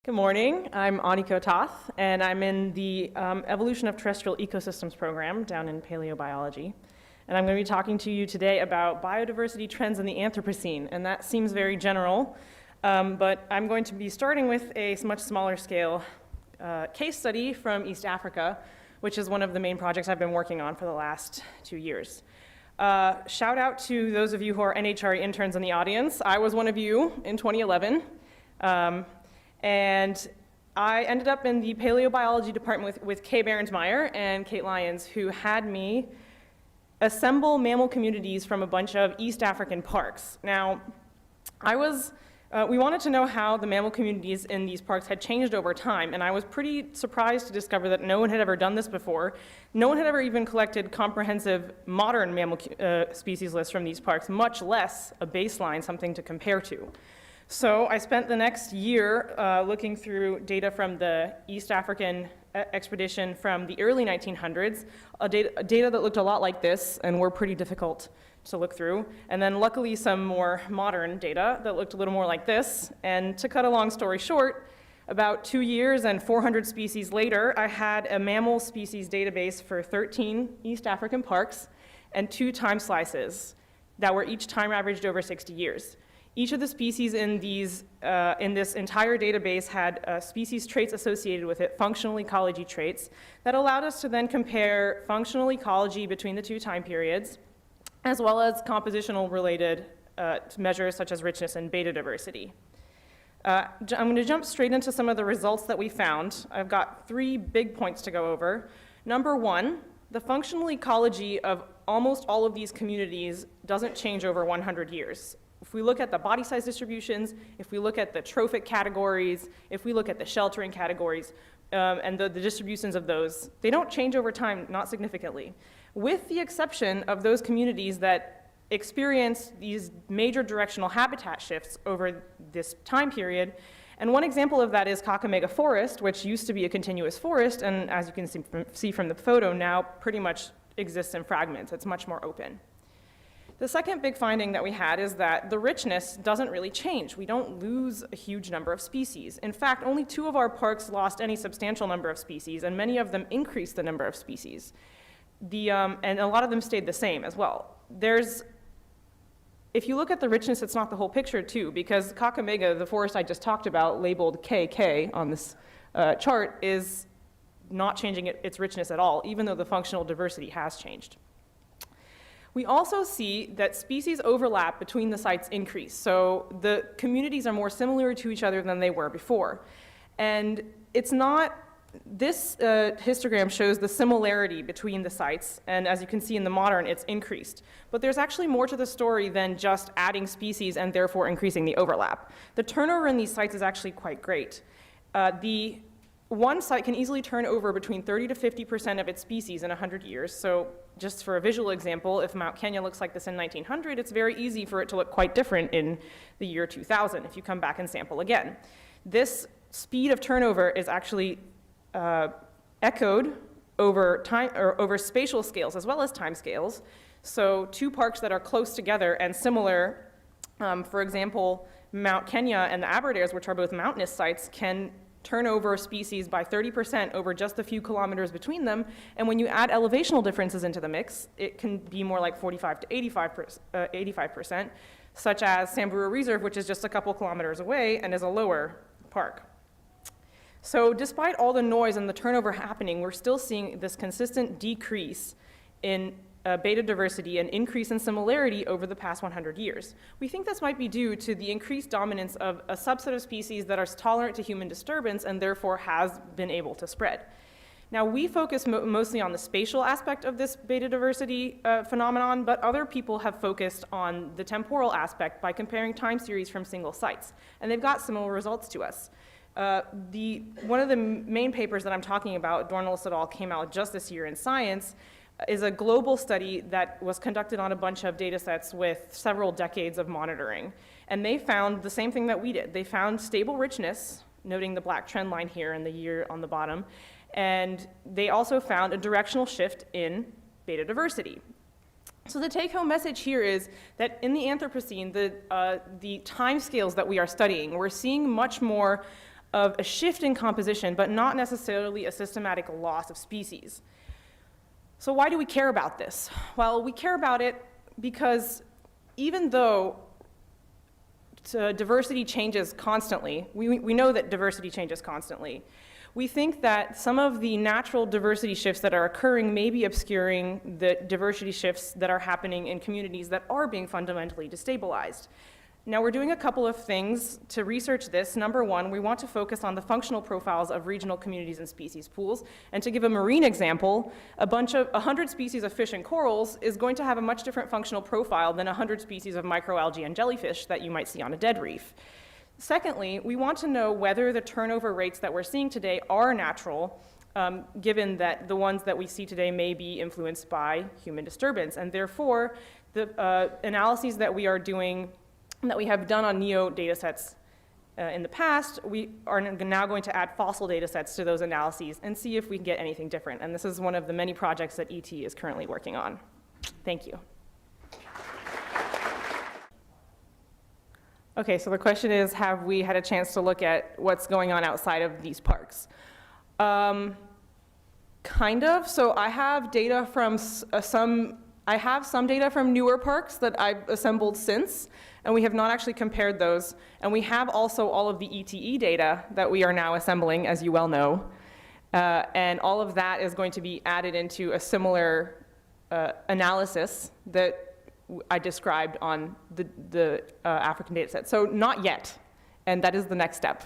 Good morning, I'm Anikó Tóth, and I'm in the Evolution of Terrestrial Ecosystems program down in paleobiology. And I'm going to be talking to you today about biodiversity trends in the Anthropocene, and that seems very general, but I'm going to be starting with a much smaller scale case study from East Africa, which is one of the main projects I've been working on for the last 2 years. Shout out to those of you who are NHRE interns in the audience. I was one of you in 2011. And I ended up in the paleobiology department with Kay Berensmeyer and Kate Lyons, who had me assemble mammal communities from a bunch of East African parks. Now, we wanted to know how the mammal communities in these parks had changed over time, and I was pretty surprised to discover that no one had ever done this before. No one had ever even collected comprehensive modern mammal species lists from these parks, much less a baseline, something to compare to. So I spent the next year looking through data from the East African expedition from the early 1900s, data that looked a lot like this and were pretty difficult to look through, and then luckily some more modern data that looked a little more like this. And to cut a long story short, about 2 years and 400 species later, I had a mammal species database for 13 East African parks and 2 time slices that were each time averaged over 60 years. Each of the species in this entire database had species traits associated with it, functional ecology traits, that allowed us to then compare functional ecology between the 2 time periods, as well as compositional related measures such as richness and beta diversity. I'm going to jump straight into some of the results that we found. I've got 3 big points to go over. Number 1, the functional ecology of almost all of these communities doesn't change over 100 years. If we look at the body size distributions, if we look at the trophic categories, if we look at the sheltering categories, and the distributions of those, they don't change over time, not significantly. With the exception of those communities that experience these major directional habitat shifts over this time period. And one example of that is Kakamega Forest, which used to be a continuous forest, and as you can see from the photo now, pretty much exists in fragments. It's much more open. The second big finding that we had is that the richness doesn't really change. We don't lose a huge number of species. In fact, only 2 of our parks lost any substantial number of species, and many of them increased the number of species. And a lot of them stayed the same as well. If you look at the richness, it's not the whole picture too, because Kakamega, the forest I just talked about, labeled KK on this chart, is not changing its richness at all, even though the functional diversity has changed. We also see that species overlap between the sites increase. So the communities are more similar to each other than they were before. And it's not, this histogram shows the similarity between the sites. And as you can see in the modern, it's increased. But there's actually more to the story than just adding species and therefore increasing the overlap. The turnover in these sites is actually quite great. One site can easily turn over between 30 to 50% of its species in 100 years. So just for a visual example, if Mount Kenya looks like this in 1900, it's very easy for it to look quite different in the year 2000 if you come back and sample again. This speed of turnover is actually echoed over time, or over spatial scales as well as time scales. So 2 parks that are close together and similar, for example, Mount Kenya and the Aberdares, which are both mountainous sites, can turn over species by 30% over just a few kilometers between them. And when you add elevational differences into the mix, it can be more like 45 to 85%, such as Samburu Reserve, which is just a couple kilometers away and is a lower park. So despite all the noise and the turnover happening, we're still seeing this consistent decrease in beta diversity and increase in similarity over the past 100 years. We think this might be due to the increased dominance of a subset of species that are tolerant to human disturbance and therefore has been able to spread. Now, we focus mostly on the spatial aspect of this beta diversity phenomenon, but other people have focused on the temporal aspect by comparing time series from single sites, and they've got similar results to us. One of the main papers that I'm talking about, Dornelas et al., came out just this year in Science, is a global study that was conducted on a bunch of data sets with several decades of monitoring. And they found the same thing that we did. They found stable richness, noting the black trend line here and the year on the bottom. And they also found a directional shift in beta diversity. So the take-home message here is that in the Anthropocene, the time scales that we are studying, we're seeing much more of a shift in composition, but not necessarily a systematic loss of species. So why do we care about this? Well, we care about it because even though diversity changes constantly, we know that diversity changes constantly, we think that some of the natural diversity shifts that are occurring may be obscuring the diversity shifts that are happening in communities that are being fundamentally destabilized. Now, we're doing a couple of things to research this. Number one, we want to focus on the functional profiles of regional communities and species pools. And to give a marine example, 100 species of fish and corals is going to have a much different functional profile than 100 species of microalgae and jellyfish that you might see on a dead reef. Secondly, we want to know whether the turnover rates that we're seeing today are natural, given that the ones that we see today may be influenced by human disturbance. And therefore, the analyses that we are doing, that we have done on NEO datasets in the past, we are now going to add fossil datasets to those analyses and see if we can get anything different. And this is one of the many projects that ET is currently working on. Thank you. Okay, so the question is, have we had a chance to look at what's going on outside of these parks? Kind of. So I have data from some data from newer parks that I've assembled since, and we have not actually compared those. And we have also all of the ETE data that we are now assembling, as you well know. And all of that is going to be added into a similar analysis that I described on the African data set. So not yet, and that is the next step.